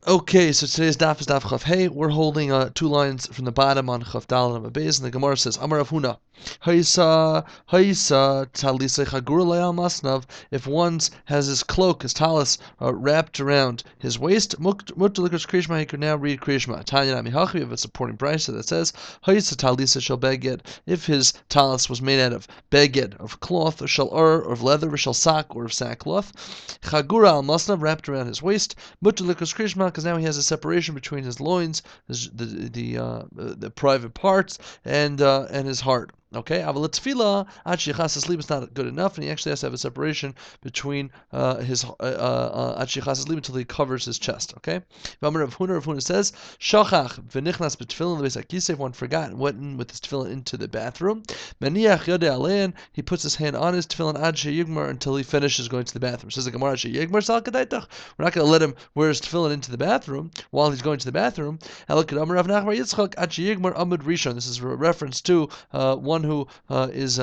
Okay, so today's daf is daf Chaf Hey. We're holding two lines from the bottom on Chaf Dal and Abez, and the Gemara says, Amar Rav Huna, Haisa Talisa Chagur Leal Masnav. If one has his cloak, his talis, wrapped around his waist, Mutalikus Krishma, he could now read Krishma. Tanya Namihachi, we have a supporting brisa that says, Haisa Talisa shall beged. If his talis was made out of beged, of cloth, or shall or of leather, or shall sack, or of sackcloth, Chagura al Masnav, wrapped around his waist, Mutalikus Krishma, because now he has a separation between his loins, the private parts, and his heart. Okay, Aval tefillah ad shechas asleep is not good enough, and he actually has to have a separation between his ad shechas asleep until he covers his chest. Okay, Rav Huna says shachach v'nichnas b'tefillin lebeis hakisei. If one forgot and went in with his tefillin into the bathroom, maniach yodei alein, he puts his hand on his tefillin ad sheyigmar until he finishes going to the bathroom. Says the Gemara, sheyigmar sal kadaitach. We're not going to let him wear his tefillin into the bathroom while he's going to the bathroom. This is a reference to one who is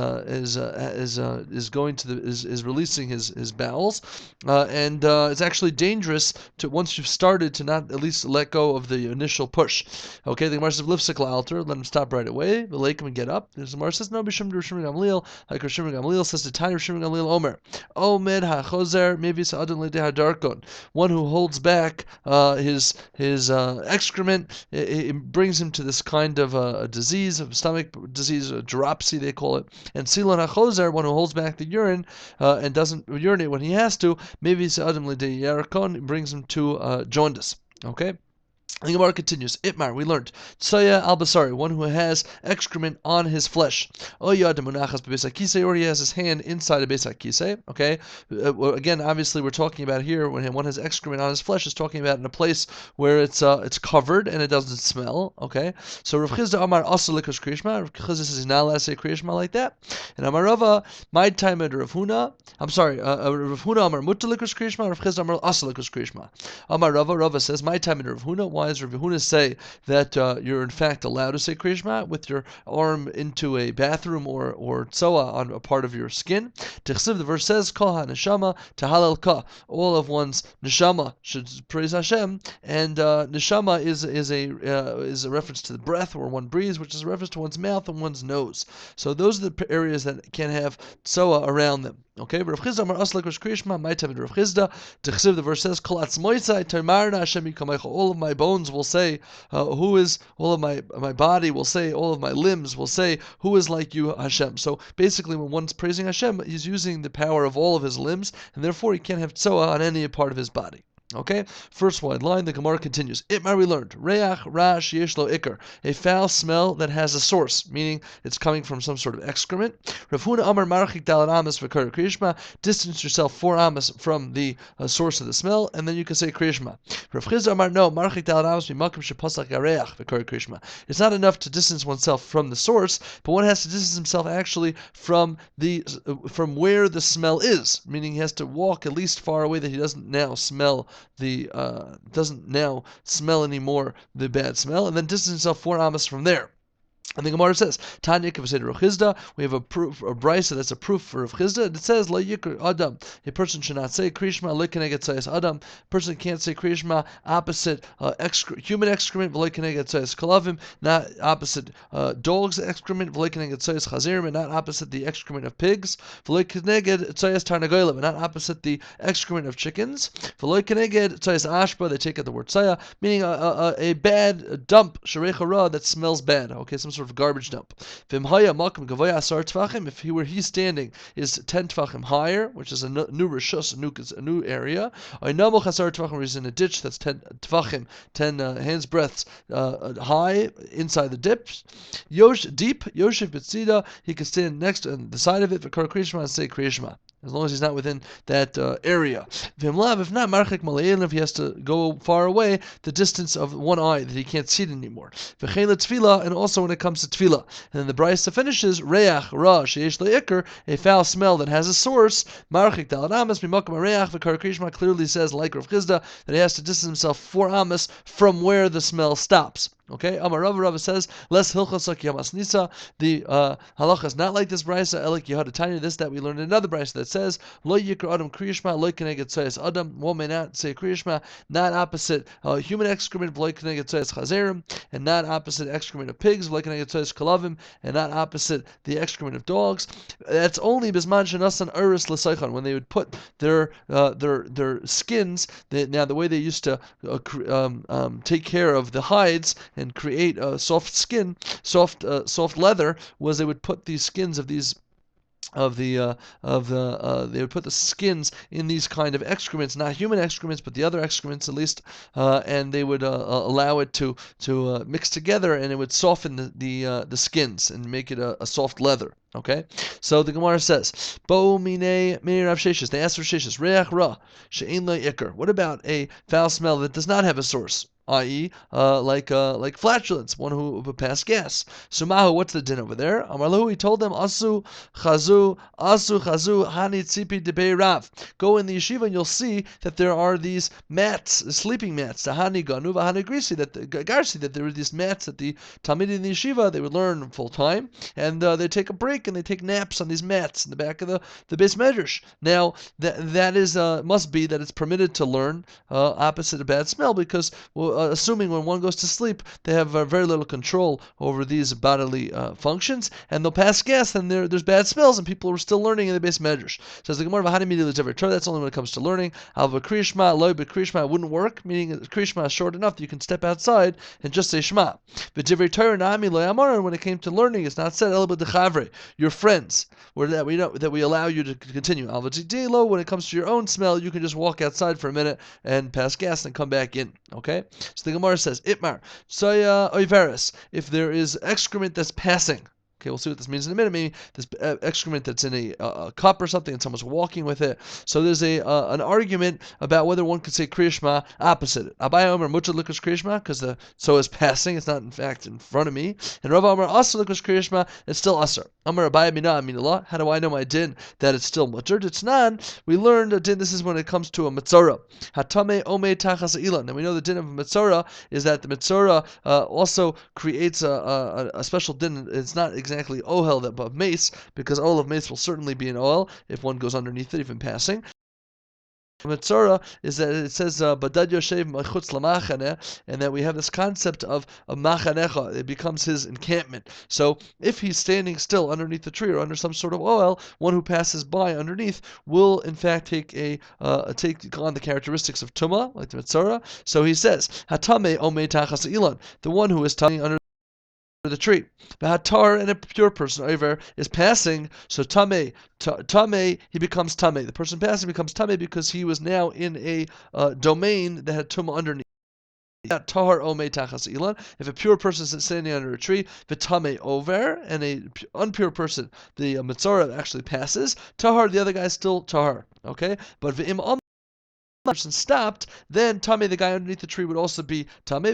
going to is releasing his bowels, and it's actually dangerous to, once you've started, to not at least let go of the initial push. Okay, the Gemara says lifsikla alter, let him stop right away. The lake and get up. The Gemara says no b'shim Gamliel, like Rishim Gamliel says to Tanya Rishim Gamliel Omer Omed hachozer maybe sa'adon leidei hadarkon. One who holds back his excrement, it brings him to this kind of a disease, of stomach disease, a dropsy they call it. And silon hachozer, one who holds back the urine and doesn't urinate when he has to, maybe sa'adam l'dei yarakon, brings him to jaundice. Okay. The Gemara continues. Itmar, we learned. Tsoya al basari, one who has excrement on his flesh. Or he has his hand inside a beis hakisei. Okay. Again, obviously, we're talking about here when one has excrement on his flesh. Is talking about in a place where it's covered and it doesn't smell. Okay. So Rav Chizda Amar also likus krishma. Rav Chizda says he's not allowed to say krishma like that. And Amar Rava, my time at Rav Huna. I'm sorry. Rav Huna Amar mutta likus krishma. Rav Chizda Amar also likus krishma. Amar Rava says my time at Rav Huna. Why does Rav Huna say that you're in fact allowed to say Kriya Shema with your arm into a bathroom or tzoa on a part of your skin? Tichsiv, the verse says, Kol ha-neshama tahalel ka. All of one's neshama should praise Hashem, and neshama is a reference to the breath where one breathes, which is a reference to one's mouth and one's nose. So those are the areas that can have tzoa around them. Okay, Rav Chizda Amar Aslak Rosh Krishma, my time in Rav Chizda. Tichsiv, the verse says, Kol atzmoisai tamarna Hashem yikamaycha. All of my bones will say, who is, all of my body will say, all of my limbs will say, who is like you, Hashem. So basically, when one's praising Hashem, he's using the power of all of his limbs, and therefore he can't have tzoa on any part of his body. Okay, first wide line, the Gemara continues. Itmar, we learned, Reach Rash Yeshlo Iker, a foul smell that has a source, meaning it's coming from some sort of excrement. Rav Huna Amar Marchik Dalat Amas v'Kar Kriyishma, distance yourself 4 amas from the source of the smell, and then you can say Kriyishma. Rav Chizda Amar no, Marchik Dalat Amas Mimakim Shepasak Yareach v'Kar Kriyishma. It's not enough to distance oneself from the source, but one has to distance himself actually from where the smell is, meaning he has to walk at least far away that he doesn't now smell anymore the bad smell, and then distance himself 4 amas from there. And the Gemara says, Tanya Kavased Rav Chizda, we have a brisa that's a proof for Rav Chizda, and it says, La Yikr Adam, a person should not say Krishma, Lekeneget Sayas Adam, a person can't say Krishma opposite human excrement, Lekeneget Sayas Kalavim, not opposite dog's excrement, Lekeneget Sayas Chazirim, and not opposite the excrement of pigs, Lekeneget Sayas Tarnagoyim, and not opposite the excrement of chickens, Lekeneget Sayas Ashba, they take out the word Saya, meaning a bad dump, Sharecha Ra, that smells bad, okay, some sort of garbage dump. If he's standing is 10 tfachim higher, which is a new rishus, a new area. Or he's in a ditch that's 10 tfachim, 10 hands breadths high inside the ditch. Deep, Yoshev B'tzida, he can stand next on the side of it for Kriyishma and say Kriyishma, as long as he's not within that area. If not, Marchik Malayil, if he has to go far away, the distance of one eye that he can't see it anymore. And also when it comes to tefillah. And then the brisa finishes, Reach Ra Sheyesh Le'ikr, a foul smell that has a source. Marchik Dalat Amas Mimakom Reach v'Kar Kriyishma clearly says, like Rav Chizda, that he has to distance himself 4 amas from where the smell stops. Okay, Amar Rava says, less hilchos yamasnisa. The halacha is not like this brisa. Elik Yehuda this that we learned in another brisa that says, lo yikra adam kriyishma, lo keneged soyas adam. One may not say kriyishma, not opposite human excrement, lo keneged soyas chazerim, and not opposite excrement of pigs, lo keneged soyas kalavim, and not opposite the excrement of dogs. That's only bisman shenasan uris l'saychan, when they would put their skins. Now the way they used to take care of the hides and create a soft skin, soft leather, was they would put these skins of these they would put the skins in these kind of excrements, not human excrements, but the other excrements at least, and they would allow it to mix together, and it would soften the skins and make it a soft leather. Okay, so the Gemara says, "Bo mine Rav Sheshes." They asked Rav Sheshes, "Reach ra she'ein lo ikar." What about a foul smell that does not have a source? I.e., like flatulence, one who would pass gas. Sumahu, what's the din over there? Amarlahu, he told them, asu chazu, hani tzipi debei rav. Go in the yeshiva and you'll see that there are these mats, sleeping mats, hani ganu, hani grisi, that there were these mats that the talmidim in the yeshiva, they would learn full time, and they take a break and they take naps on these mats in the back of the beis medrash. Now, that is must be that it's permitted to learn opposite a bad smell, because assuming when one goes to sleep, they have very little control over these bodily functions, and they'll pass gas, and there's bad smells, and people are still learning in the beis medrash. Says the Gemara, that's only when it comes to learning. Alva kriyishma, loy kriyishma wouldn't work, meaning kriyishma is short enough that you can step outside and just say shema. But divrei Torah nami loy amar, when it came to learning, it's not said el b'dechavre, your friends, where that we allow you to continue. Alva tzidilo, when it comes to your own smell, you can just walk outside for a minute and pass gas and come back in. Okay. So the Gemara says, Itmar, Soya Oiveris, if there is excrement that's passing. Okay, we'll see what this means in a minute. Maybe this excrement that's in a cup or something, and someone's walking with it. So there's an argument about whether one could say kriyishma opposite it. Abaye Omer muchad likus kriyishma, because the so is passing. It's not in fact in front of me. And Rav Omer also likus kriyishma. It's still aser. Omer Abaye mina aminallah. How do I know my din that it's still mutter? It's non. We learned a din. This is when it comes to a mitzora. Hatame ome tachas ilan. And we know the din of a mitzora is that the mitzora also creates a special din. It's not exactly ohel that of mace, because ohel of mace will certainly be an ohel if one goes underneath it, even passing. Mitzora is that it says badad yoshev machutz lamachane, and that we have this concept of machanecha. It becomes his encampment. So if he's standing still underneath the tree or under some sort of oil, one who passes by underneath will in fact take on the characteristics of tuma, like the mitzora. So he says hatame omei tachas ilan, the one who is standing under the tree. Hatar, and a pure person over is passing, so tame, he becomes tame. The person passing becomes tame because he was now in a domain that had tumah underneath. Tahar ome tachas ilan. If a pure person is standing under a tree, v'tame over, and a unpure person, the mitzora actually passes. Tahar, the other guy is still tahar. Okay, but v'im person stopped, then Tame, the guy underneath the tree, would also be Tame.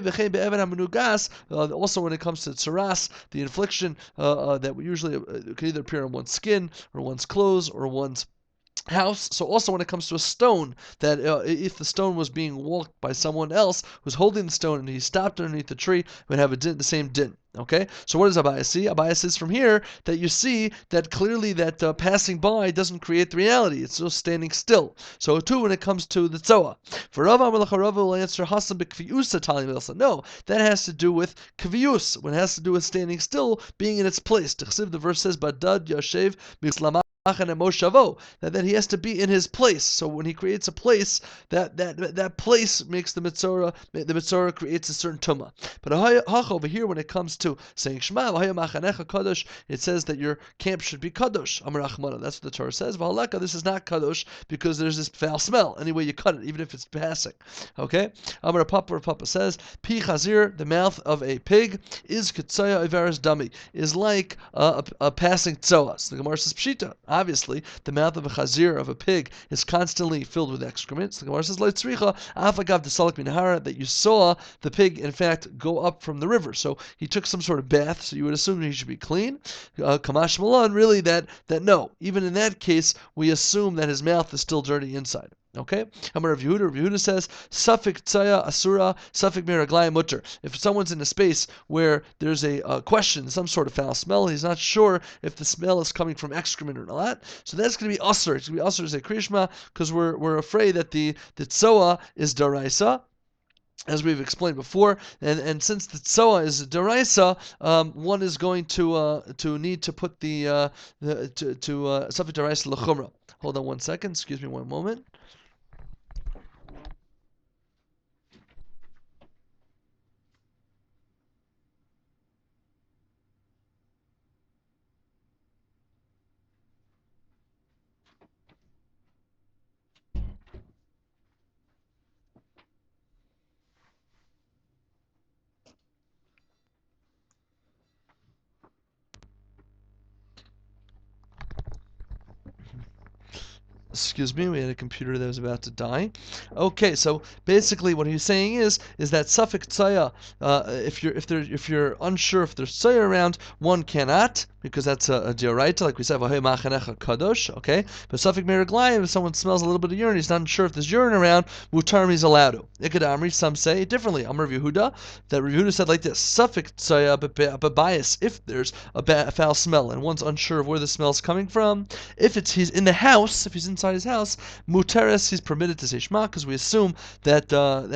Also, when it comes to tsaras, the infliction that usually can either appear on one's skin or one's clothes or one's house. So also when it comes to a stone, that if the stone was being walked by someone else who's holding the stone and he stopped underneath the tree, would have the same din. Okay, so what does Abaye see? Abaye says from here that you see that clearly that passing by doesn't create the reality. It's just standing still. So too when it comes to the tzoa. For Rav Amar will answer Hasan b'kviusa talim elsa. No, that has to do with kvius. When it has to do with standing still, being in its place. The verse says, "Badad yashev mislama." That he has to be in his place. So when he creates a place, that place makes the mitzora. The mitzora creates a certain tumah. But over here, when it comes to saying Shema, it says that your camp should be kadosh. That's what the Torah says. This is not kadosh because there's this foul smell. Anyway, you cut it, even if it's passing. Okay. Amar Papa says, Pi chazir, the mouth of a pig, is ketzaya iveres dami, is like a passing tzoas. The Gemara says pshita. Obviously, the mouth of a chazir, of a pig, is constantly filled with excrement. So the Gemara says, that you saw the pig, in fact, go up from the river. So he took some sort of bath, so you would assume he should be clean. Kamash Malan, really, that no. Even in that case, we assume that his mouth is still dirty inside. Okay? Amar Rav Yehuda. Rav Yehuda says, Safik tsaya asura, Safik miraglayim mutter. If someone's in a space where there's a question, some sort of foul smell, he's not sure if the smell is coming from excrement or not, so that's going to be usur. It's going to be usur as a krishma, because we're afraid that the tsoa is daraisa, as we've explained before, and since the tsoa is a deraisa, one is going to need to put the safek deraisa lechumra. Hold on one second. Excuse me one moment. Excuse me, we had a computer that was about to die. Okay, so basically what he's saying is that suffix tsaya, if you're unsure if there's tsaya around, one cannot, because that's a dioraita, like we said, v'hei machanecha kadosh, okay? But suffix meraglayim, if someone smells a little bit of urine, he's not sure if there's urine around, mutar he's allowed to. Ikad amri, some say differently. Amar Yehuda, that Yehuda said like this: suffix tsaya bias, if there's a foul smell and one's unsure of where the smell's coming from, if he's in the house, if he's inside his house, muteres, he's permitted to say shema, because we assume that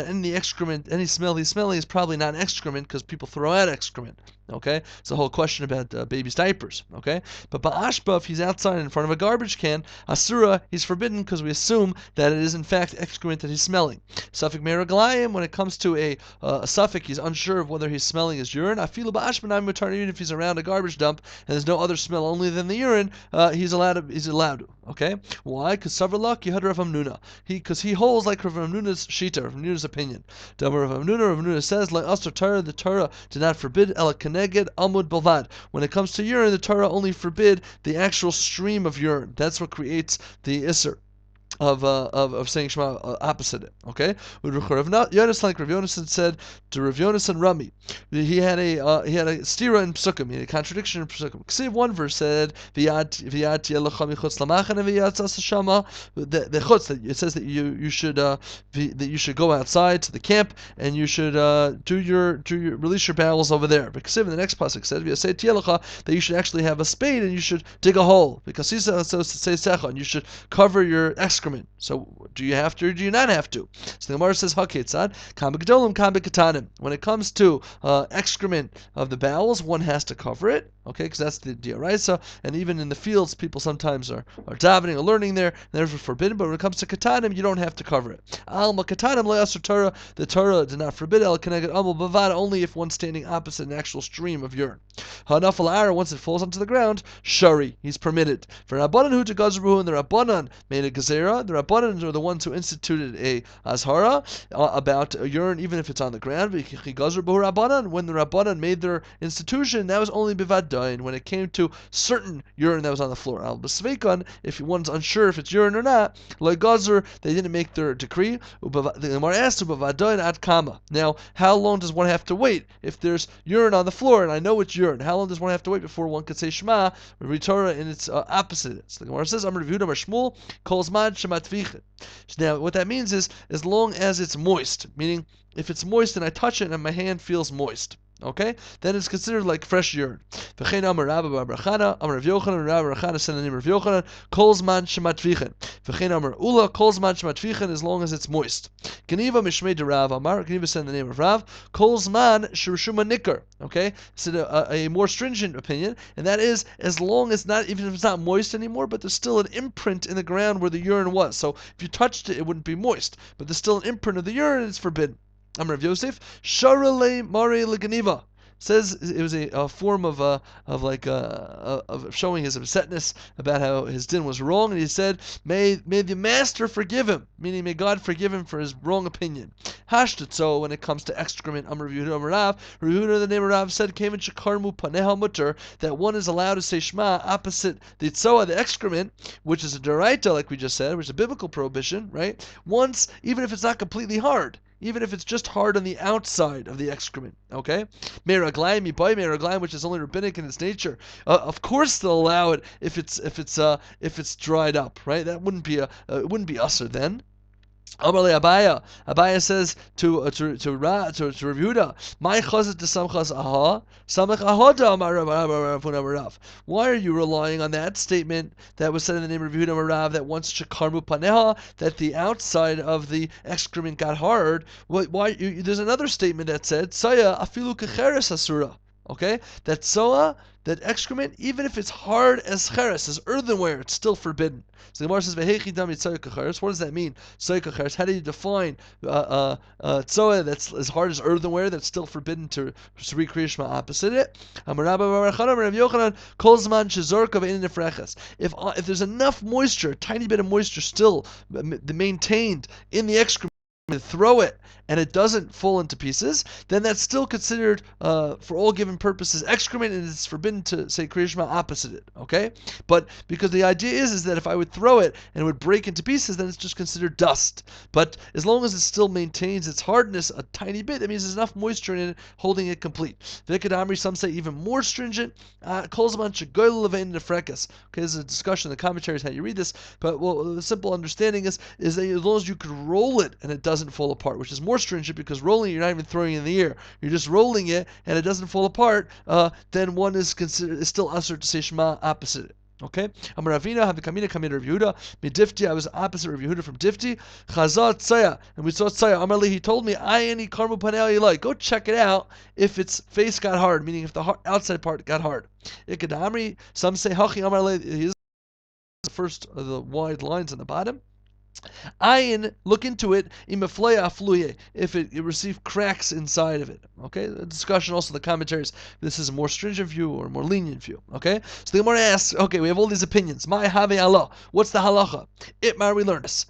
any excrement, any smell he's smelling is probably not excrement, because people throw out excrement. Okay, it's the whole question about babies' diapers. Okay, but ba'ashba, if he's outside in front of a garbage can, asura, he's forbidden, because we assume that it is in fact excrement that he's smelling. Safek meraglayim, when it comes to a suffix, he's unsure of whether he's smelling his urine. Afilu ba'ashba I'm mutar, even if he's around a garbage dump and there's no other smell only than the urine, he's allowed to. Okay, why? Because Savarlak Yehud Rav Hamnuna. Because he holds like Rav Hamnuna's shita, Rav Hamnuna's opinion. Rav Hamnuna says, like us Torah, the Torah did not forbid el keneged amud balvad. When it comes to urine, the Torah only forbid the actual stream of urine. That's what creates the isser of saying Shema, opposite it. Okay, Rav Yonasan, like Rav Yonasan said to Rav Yonasan Rami, he had a stira in Psukim, he had a contradiction in Psukim. Ksiv, one verse said v'yad tielach michutz lamachan and v'yad tzas shama, the chutz, that it says that you should go outside to the camp and you should release your bowels over there. But Ksiv in the next pasuk said v'yasei tielacha, that you should actually have a spade and you should dig a hole, because he says and you should cover your excrement. So do you have to or do you not have to? So the Gemara says, Haketzad, kam b'gedolim, kam b'katanim. When it comes to excrement of the bowels, one has to cover it, okay, because that's the dioraisa, and even in the fields, people sometimes are davening or learning there, and therefore forbidden, but when it comes to katanim, you don't have to cover it. Alma katanim le'asur Torah, the Torah did not forbid el keneged amul bavad, only if one's standing opposite an actual stream of urine. Hanafal ara, once it falls onto the ground, shari, he's permitted. For Rabbanan hu to gazruhu, and the Rabbanan made a gezerah. The Rabbanan are the ones who instituted a azhara about urine, even if it's on the ground. When the Rabbanan made their institution, that was only bivadain, when it came to certain urine that was on the floor. Al b'sveikan, if one's unsure if it's urine or not, like gazer, they didn't make their decree. The Gemara asked bivadain ad kama. Now, how long does one have to wait if there's urine on the floor and I know it's urine? How long does one have to wait before one could say Shema, read Torah in its opposite? So the Gemara says, Amar Rav Yehuda Bar Shmuel, calls man shematvichen. Now, what that means is, as long as it's moist, meaning if it's moist and I touch it and my hand feels moist, okay, then it's considered like fresh urine. V'chein Amar Rabba bar Brachana, Amar Rav Yochanan, Rabba Brachana said the name of Rav Yochanan, calls man shematvichen. V'chein Amar Ula, calls man shematvichen, as long as it's moist. Geniva mishmei de Rav Amar, Geniva said in the name of Rav, calls man shirshuma nikar. Okay, so a more stringent opinion, and that is as long as not, even if it's not moist anymore, but there's still an imprint in the ground where the urine was. So if you touched it, it wouldn't be moist, but there's still an imprint of the urine, and it's forbidden. Amar Rav Yosef, Sharale Mare Leganiva, says it was a form of showing his upsetness about how his din was wrong, and he said, may the master forgive him, meaning may God forgive him for his wrong opinion. Hashtatzo, when it comes to excrement, Amar Rav Yehuda Amar Rav, Rav Yehuda, the name of Rav, said, Kevin Shekarmu Paneha Mutter, that one is allowed to say Shema opposite the tzoa, the excrement, which is a deraita, like we just said, which is a biblical prohibition, right? Once, even if it's not completely hard, even if it's just hard on the outside of the excrement, okay? Meraglayim, Yibai Meraglayim, which is only rabbinic in its nature. Of course, they'll allow it if it's dried up, right? That wouldn't be it wouldn't be usher then. Amarle Abaya. Abaya says to Rav Yehuda, "My chazit to samchas aha, samach ahoda amar Rav. Why are you relying on that statement that was said in the name of Yehuda Rav that once shekarmu paneha, that the outside of the excrement got hard? There's another statement that said saya afilu kecheres asura." Okay, that soa, that excrement, even if it's hard as cheres, as earthenware, it's still forbidden. So the Gemara says, "Vehechi dami tsoya kecheres." What does that mean? Tsoya kecheres. How do you define tsoa that's as hard as earthenware that's still forbidden to recreation opposite it? If there's enough moisture, a tiny bit of moisture still maintained in the excrement, throw it and it doesn't fall into pieces, then that's still considered, for all given purposes, excrement, and it's forbidden to say Kriya opposite it. Okay, but because the idea is that if I would throw it and it would break into pieces, then it's just considered dust. But as long as it still maintains its hardness a tiny bit, that means there's enough moisture in it holding it complete. Vikadamri, some say even more stringent. Kolzman shagoyl levein nefrekas. Okay, there's a discussion in the commentaries how you read this, but the simple understanding is that as long as you could roll it and it doesn't fall apart, which is more stringent because rolling you're not even throwing it in the air, you're just rolling it and it doesn't fall apart, then one is still usher to say Shema opposite it. Okay, Amar Ravina, Havikamina, Kamina Rav Yehuda, Midifti, I was opposite Rav Yehuda from Difti, Chazat Tzaya, and we saw Tzaya, Amarli, he told me, Ayani Karmu Panel like, go check it out if its face got hard, meaning if the outside part got hard. Ikadamri, some say Hachi Amarli, he is the first of the wide lines on the bottom. Ayin, look into it, if it received cracks inside of it. Okay, the discussion also the commentaries. This is a more stringent view or a more lenient view. Okay, so the Gemara asks, okay, we have all these opinions. My have Allah. What's the halacha? Itmar, we learn this.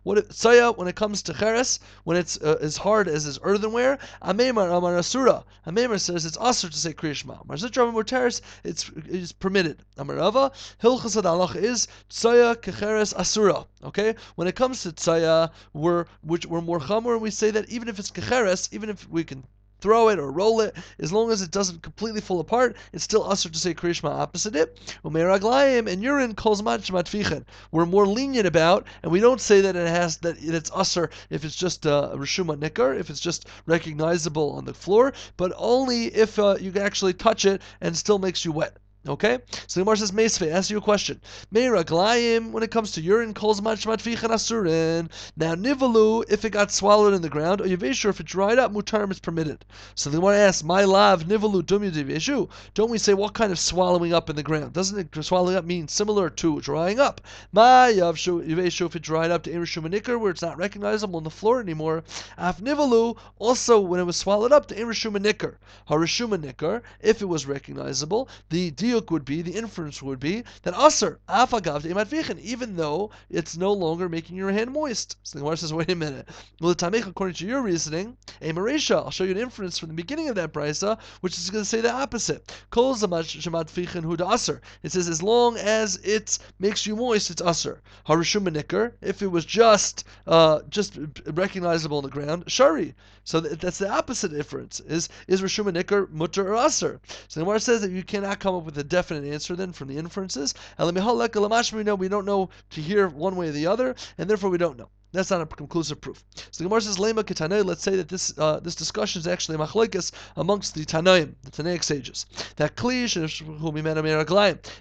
What Saya, when it comes to cheres, when it's as hard as is earthenware, Amemar Amar Asura. Amemar says it's asur to say Kriyashma. Marzitra Morteris, it's permitted. Amarava, Hilchas Halacha is Saya Kecheres Asura. Okay? When it comes to Tsaya, we're more chamor, and we say that even if it's Kecheres, even if we can throw it or roll it, as long as it doesn't completely fall apart, it's still usher to say Kriyashma opposite it. Umeiraglayim and urine calls matfichen. We're more lenient about, and we don't say that it's usher if it's just a reshuma nikar, if it's just recognizable on the floor, but only if you can actually touch it and it still makes you wet. Okay? So the Gemara says, Meisve, ask you a question. Meiraglayim, when it comes to urine, calls matfichen asurin. Now, nivalu, if it got swallowed in the ground, or yaveshu, if it dried up, mutarim is permitted. So the Gemara asks, my lav, nivalu, dumya yaveshu. Don't we say what kind of swallowing up in the ground? Doesn't it swallowing up mean similar to drying up? My yaveshu, if it dried up to Irishum Nikar, where it's not recognizable on the floor anymore. Af nivalu, also when it was swallowed up to Irishum Nikar. Harishum Nikar, if it was recognizable, the would be, the inference would be that asr afagav de'matvichen, even though it's no longer making your hand moist. So the Gemara says, wait a minute. Well, the Tamech, according to your reasoning, a Marisha, I'll show you an inference from the beginning of that brisa, which is going to say the opposite. Kol shematvichen hu asr. It says as long as it makes you moist, it's asr. Harishum nikar, if it was just recognizable on the ground, shari. So that's the opposite inference. Is rishuma nikar mutter or asr? So the Gemara says that you cannot come up with a definite answer then from the inferences. We don't know to hear one way or the other, and therefore we don't know. That's not a conclusive proof. So the Gemara says, Lema Ketanei, let's say that this discussion is actually machlekes amongst the Tanaim, the Tanaic sages. That kli,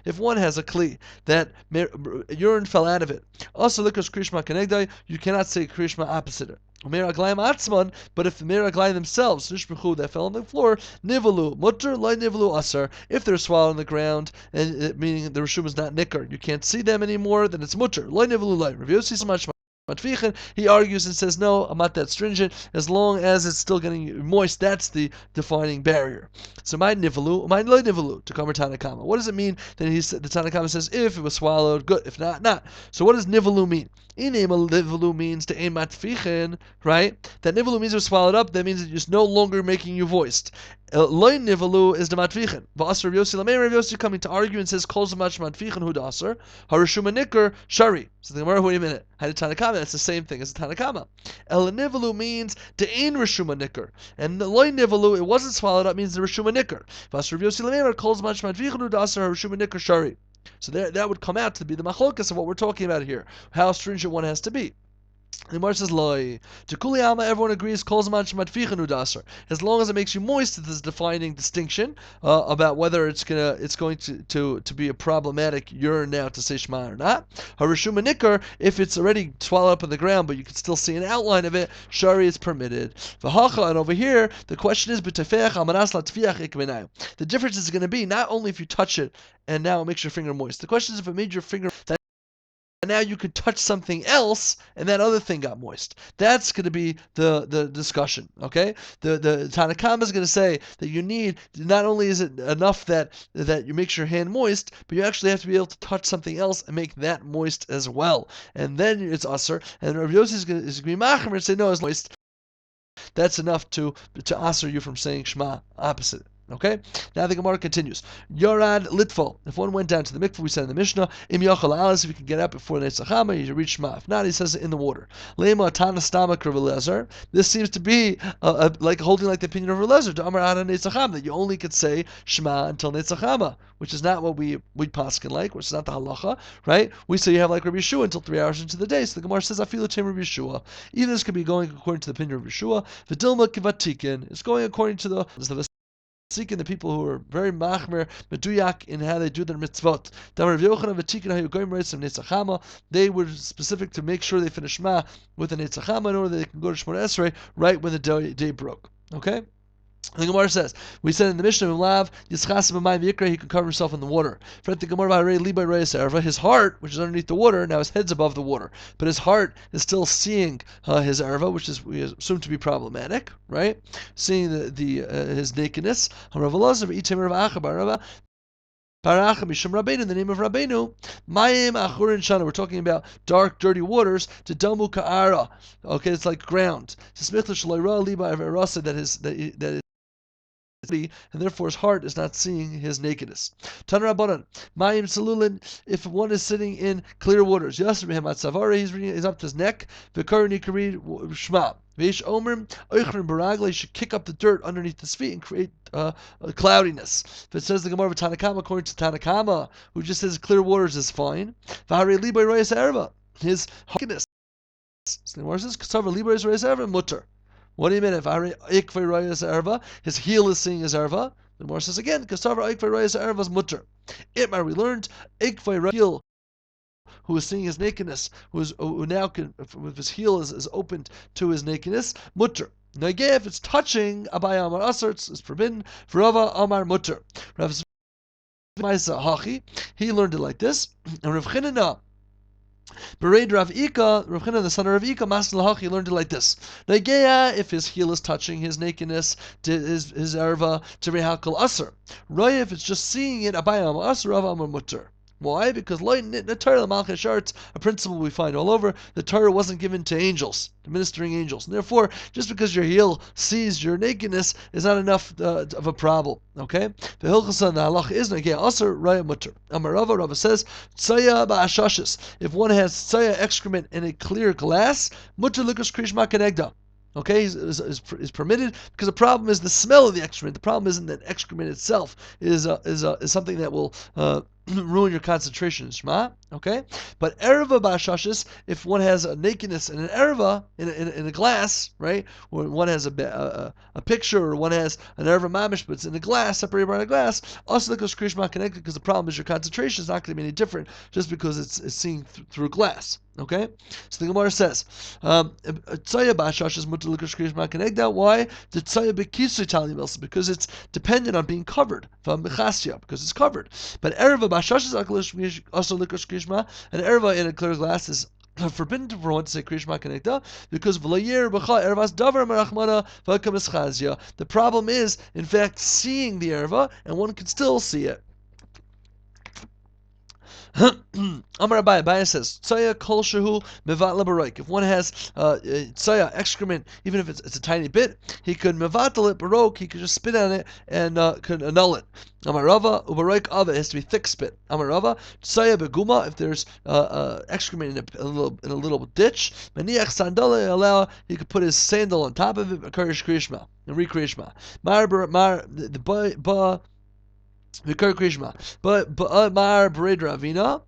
if one has a kli, that urine fell out of it, also likas krishma kenegdai, you cannot say krishma opposite it. But if the meraglayim themselves, that fell on the floor, nivalu, mutter, loy nivalu asar, if they're swallowed on the ground, and meaning the rishum is not nikar, you can't see them anymore, then it's mutter, loy nivalu loy. Rav Yossi so much. He argues and says, no, I'm not that stringent. As long as it's still getting moist, that's the defining barrier. So my nivalu, my loy nivalu, to cover Tanakama. What does it mean that the Tanakama says, if it was swallowed, good. If not, not. So what does nivalu mean? Nivalu means to aim matfichen, right? That nivalu means it was swallowed up. That means it's no longer making you voiced. Loy nivalu is the matfichen. V'asar Rav Yossi Lamei Rav Yossi coming to argue and says, kol zamach matfichen hu dasar harishuma nikar shari. So the Gemara, wait a minute. Had a Tanakama, that's the same thing as a Tanakama. El nivalu means to ain rishuma nikar, and the loy nivalu, it wasn't swallowed up, means the rishuma nikar. V'asar Rav Yossi Lamei kol zamach matfichen hu dasar harishuma nikar shari. So that would come out to be the machlokas of what we're talking about here, how stringent one has to be. The Gemara says, "Loi." To Kuli Alma, everyone agrees. Calls as long as it makes you moist. This is defining distinction about whether it's going to be a problematic urine now to say Shema or not. Harishuma Nikar, if it's already swallowed up in the ground, but you can still see an outline of it, Shari is permitted. V'hacha, and over here, the question is, the difference is going to be not only if you touch it and now it makes your finger moist. The question is if it made your finger and now you could touch something else, and that other thing got moist. That's going to be the discussion. Okay, the Tanakama is going to say that you need, not only is it enough that you makes your hand moist, but you actually have to be able to touch something else and make that moist as well, and then it's usher. And Rav Yossi is going to be machmer and say no, it's moist. That's enough to usher you from saying Shema opposite. Okay? Now the Gemara continues. Yorad Litfol. If one went down to the mikveh, we said in the Mishnah, Im Yochel Alis, if you can get up before Netzachama, you reach Shema. If not, he says it in the water. Lema Tana Stama Krivelezer. This seems to be like holding like the opinion of Relezer, to Amar Ana Netzachama, that you only could say Shema until Netzachama, which is not what we paskin like, which is not the halacha, right? We say you have like Rabbi Yeshua until 3 hours into the day. So the Gemara says, Afilu Tim Rabbi Yeshua. Either this could be going according to the opinion of Rabbi Yeshua, Vidilma Kivatikin. It's going according to the seeking the people who are very machmer meduyak in how they do their mitzvot. They were specific to make sure they finish Shema with an Netzachama in order that they can go to Shmona Esrei right when the day broke. Okay? The Gemara says, we said in the Mishnah, he can cover himself in the water. His heart, which is underneath the water, now his head's above the water, but his heart is still seeing his erva, which is we assume to be problematic, right? Seeing his nakedness. We're in the name of Rabbeinu, Mayim Achurin Shana. We're talking about dark, dirty waters. To Damu Ka'ara. Okay, it's like ground. And therefore his heart is not seeing his nakedness. Tanrabanan, Mayim Salulin, if one is sitting in clear waters, Yasribim Atzavari, he's up to his neck, Vikarni Karid Shma. Vish Omer, Oichrin Baragla, he should kick up the dirt underneath his feet and create a cloudiness. If it says the Gemara of Tanakama, according to Tanakama, who just says clear waters is fine, Vahari Libai Royas Erva, his nakedness. So the Gemara says, Kasava Libai Royas Erva, Mutter. What do you mean? If his heel is seeing his erva, the Gemara says again, is mutter. Itmar, we learned heel, who is seeing his nakedness, who now can, if his heel is opened to his nakedness, mutter. Nageh, if it's touching Abaya Amar Asar, it's forbidden. For Rava Amar mutter. Rav Hachi, he learned it like this, and Rav Chinana. Bered Rav Ika, Rav China, the son of Rav Ika, Masal Hachi, learned it like this. Nageya, if his heel is touching his nakedness, his erva, to Rehakal Asr. Roya, if it's just seeing it, Abayam Asr, Rav Amar Mutter. Why? Because the Torah, the a principle we find all over, the Torah wasn't given to angels, to ministering angels. And therefore, just because your heel sees your nakedness is not enough of a problem. Okay? The Hilchasa and the Halach is Nagea Asr, Raya Mutter. Amarava, Rava says, Tsaya Ba'ashashis. If one has Tsaya excrement in a clear glass, Mutter Lukas Krishma Kenegda. Okay, is permitted, because the problem is the smell of the excrement. The problem isn't that excrement itself is something that will ruin your concentration in Shema. Okay, but erva ba'ashashis, if one has a nakedness in an erva in a glass, right, or one has a picture, or one has an erva mamish, but it's in a glass, separated by a glass, also connected, because the problem is your concentration is not going to be any different just because it's seeing through glass. Okay, so the Gemara says, "Tzaya ba'ashashis mutar l'kush krishma kenegda." Why? The tzaya b'kisu tali milsa, because it's dependent on being covered. V'mechasya, because it's covered. But erva ba'ashashis also l'kush krishma, and erva in a clear glass is forbidden for one to say krishma kenegda, because v'layer b'cha ervas davar merachmana v'kam eschazya. The problem is, in fact, seeing the erva, and one can still see it. Amar Abaya says, Tsaya kol shehu mevat labaroik. If one has tsaya, excrement, even if it's a tiny bit, he could mevatel it barok, he could just spit on it and could annul it. Amar Rava, ubaroik ava, it has to be thick spit. Amar Rava, tsaya beguma, if there's excrement in a little ditch, maniach sandala allow, he could put his sandal on top of it, akarish krishma, and re-krishma. Vikar Krishma. But Mar Bered Ravina,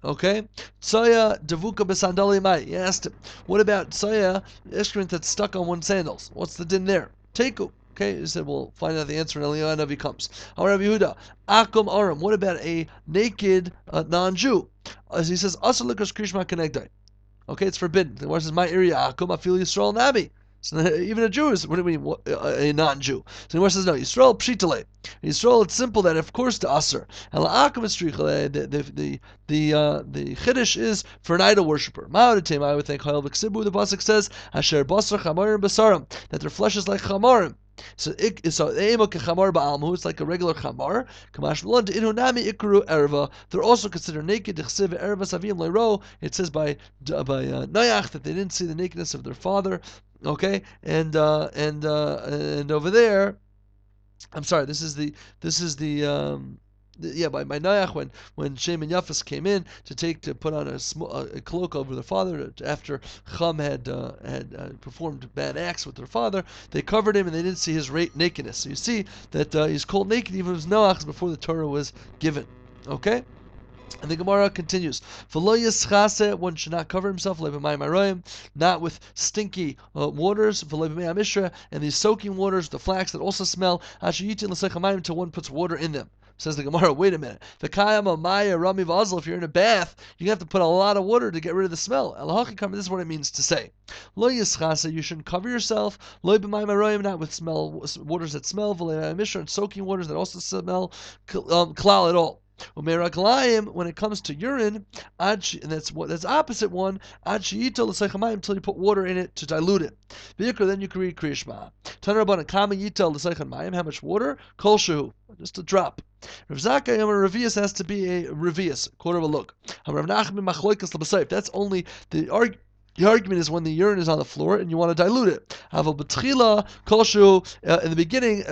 Okay, Tsoya devuka besandali mai. He asked him, what about Tsoya excrement that's stuck on one's sandals? What's the din there? Teku. Okay, he said, we'll find out the answer when Eliyahu Navi comes. Amar Rabbi Yehuda, Akum Aram. What about a naked non-Jew? As he says, Asalikas Krishma Kenegdai. Okay, it's forbidden. The Gemara says, my area, Akum Afil Yisrael Nabi. So even a Jew is, what do you mean, a non-Jew? So the Gemara says, no, Yisrael Pshitale. Yisrael, it's simple that, of course, to Aser. The Chiddush is for an idol worshiper. I would think, the Pasuk says, Asher Basar Chamarim Basarim, that their flesh is like Chamarim. So it's like a regular chamar. They're also considered naked. It says by Noach that they didn't see the nakedness of their father. Okay, and over there, I'm sorry. This is the by Noach when Shem and Yafes came in to put on a cloak over their father after Cham had performed bad acts with their father, they covered him and they didn't see his nakedness. So you see that he's called naked even if it was Noach before the Torah was given. Okay. And the Gemara continues, one should not cover himself, not with stinky waters, and these soaking waters, the flax that also smell, until one puts water in them. Says the Gemara, wait a minute. If you're in a bath, you have to put a lot of water to get rid of the smell. This is what it means to say. You shouldn't cover yourself, not with waters that smell, and soaking waters that also smell, klal at all. When it comes to urine, and that's opposite one, until you put water in it to dilute it. Then you can read Kriya Shema. How much water? Kol shehu, just a drop. Rav Zakkai Revius has to be a Revius, quarter of a look. That's only the argument is when the urine is on the floor and you want to dilute it. In the beginning,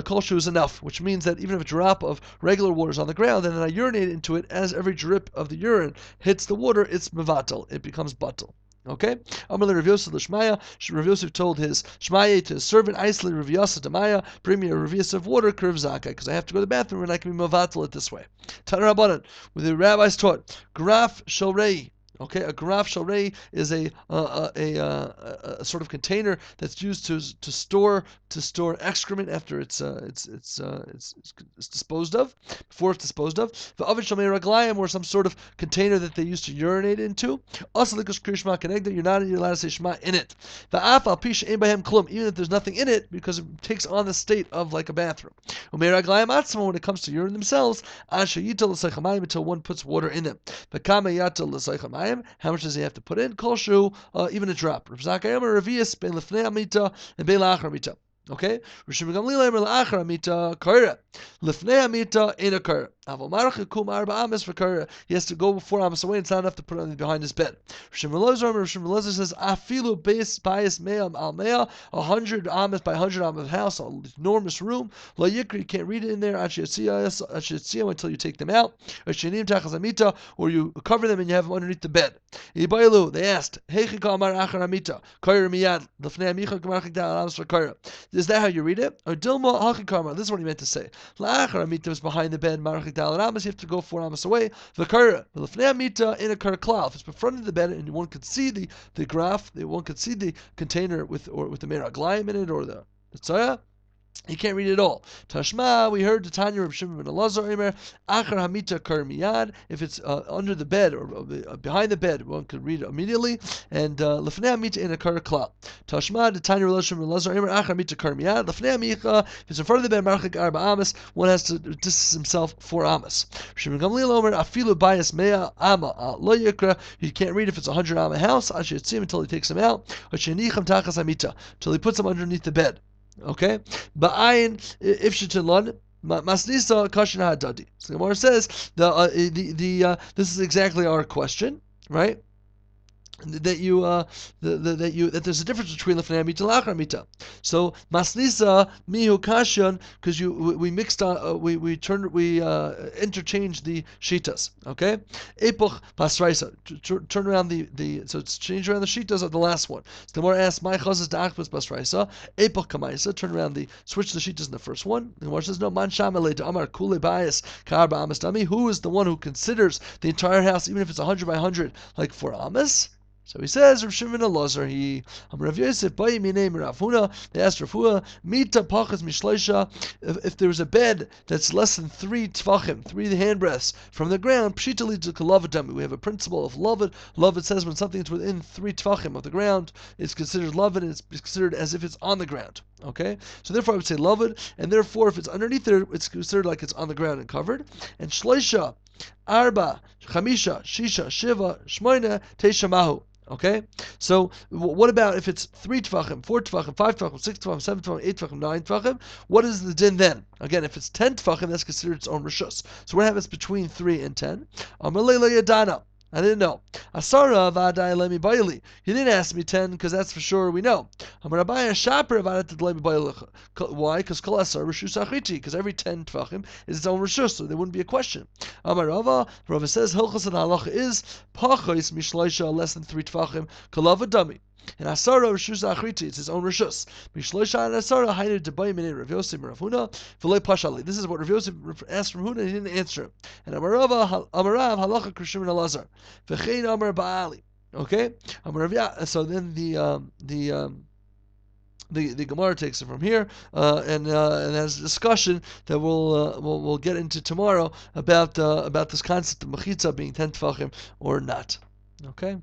kol shu is enough, which means that even if a drop of regular water is on the ground, and then I urinate into it, as every drip of the urine hits the water, it's mevatel. It becomes batel. Okay? Amalei Rav Yosef l'Shmaya. Rav Yosef told his Shmaya to his servant, Isley Rav Yosef Damaya, bring me a Rav Yosef of water, Rav Zakkai, because I have to go to the bathroom and I can be mevatel it this way. Tanur Rabbanan, where the rabbis taught, Graf Sholrei. Okay, a garaf shalrei is a sort of container that's used to store excrement after it's disposed of, before it's disposed of. The oven shalmei raglayim, or some sort of container that they used to urinate into. Also, likus krishma kenegda, you're not allowed to say shema in it. The af al pish ein bahem klum, even if there's nothing in it, because it takes on the state of like a bathroom. Umei raglayim atzma, when it comes to urine themselves, asher yital l'seichamayim, until one puts water in them. The kama yatal l'seichamayim. How much does he have to put in? Kol shu, even a drop. Rav Zakkai Amar Revius ben lefnei amita and ben la'achar amita. Okay? Rishon Gamliel Amar la'achar amita kaira. Lefnei amita in a kaira. Aval marach yikum arba ames for kaira. He has to go before ames away. It's not enough to put it behind his bed. Rishon Elazar says afilu bayis mea al mea, 100 ames by 100 ames house, an enormous room. La yikri, you can't read it in there. Ashiyatziyah until you take them out. Or you cover them and you have them underneath the bed. They asked, is that how you read it? Or Dilma Hachikarma, this is what he meant to say. La'achar amita is behind the bed, marachik dal ramas, you have to go 4 amas away. V'kara, l'fnei amita in a kara klal. If it's in front of the bed and one could see the graph, one could see the container with the meraglayim in it or the tzaya, you can't read it all. Tashma, we heard the Tanya of Shimon ben Elazar, Achar Hamita Kar Miyad. If it's under the bed or behind the bed, one could read it immediately. And Lefnei Hamita in a Kar Klal. Tashma, the Tanya of Shimon ben Elazar, Achar Hamita Kar Miyad. Lefnei Hamicha, if it's in front of the bed, Marchik Arba Amas, one has to distance himself 4 Amas. Shimon Gamliel Omer, Afilu Bayas Mea Ama Lo Yikra. You can't read if it's a 100 Ama house. I should see him until he takes him out. Shenicham Tachas Hamita, until he puts him underneath the bed. Okay, ba'ayin ifshitilon masnisa kashin hadadi. So the Gemara says this is exactly our question, right? that there's a difference between lefnei amita and lachar amita. So masnisa mihu kashan, because we mixed we interchanged the shitas. Okay, epoch pasraisa, turn around so it's change around the shitas of the last one. So the more asks my chazas da'achbas pasraisa epoch kamaisa, turn around switch the shitas in the first one. The more says no man shamale to amar kule bias karba amastami. Who is the one who considers the entire house, even if it's 100 by 100, like 4 amas? So he says, Rav Shimon Elazar, Rav Yosef, Bayi Minei Rav Huna, they asked Rav Huna, Mita Pachas Mishleisha, if there was a bed that's less than 3 tvachim, 3 handbreadths from the ground, Pshita leads to Kalavadami. We have a principle of Lavid. Lavid says when something is within 3 tvachim of the ground, it's considered Lavid, and it's considered as if it's on the ground. Okay? So therefore I would say Lavid, and therefore if it's underneath there, it's considered like it's on the ground and covered. And Shleisha, Arba, Chamisha, Shisha, Shiva, Shmoina, Teisha Mahu. Okay, so what about if it's 3 tvachim, 4 tvachim, 5 tvachim, 6 tvachim, 7 tvachim, 8 tvachim, 9 tvachim? What is the din then? Again, if it's 10 tvachim, that's considered its own rishus. So what happens between 3 and 10? Amalei yadana. I didn't know. Asara vadai lemi bayili. He didn't ask me 10 because that's for sure we know. Why? Because kol asar rishus achiti. Because every 10 tvachim is its own rishus, so there wouldn't be a question. Amarava. Rava says hilchos and halacha is pachos mishloisha, less than 3 tvachim kalava dami. And Asara Rishus Achriti, it's his own Rishus. Mishloisha and Asara hided to buy minute Rav Yosef Rav Huna v'lei pashali. This is what Rav Yosef asked Rav Huna, and he didn't answer him. And Amarav halacha Krishim and Elazar v'chein Amar Baali. Okay, Amarav. So then the Gemara takes it from here, and has a discussion that we'll get into tomorrow about this concept of mechitza being 10 tefachim or not. Okay.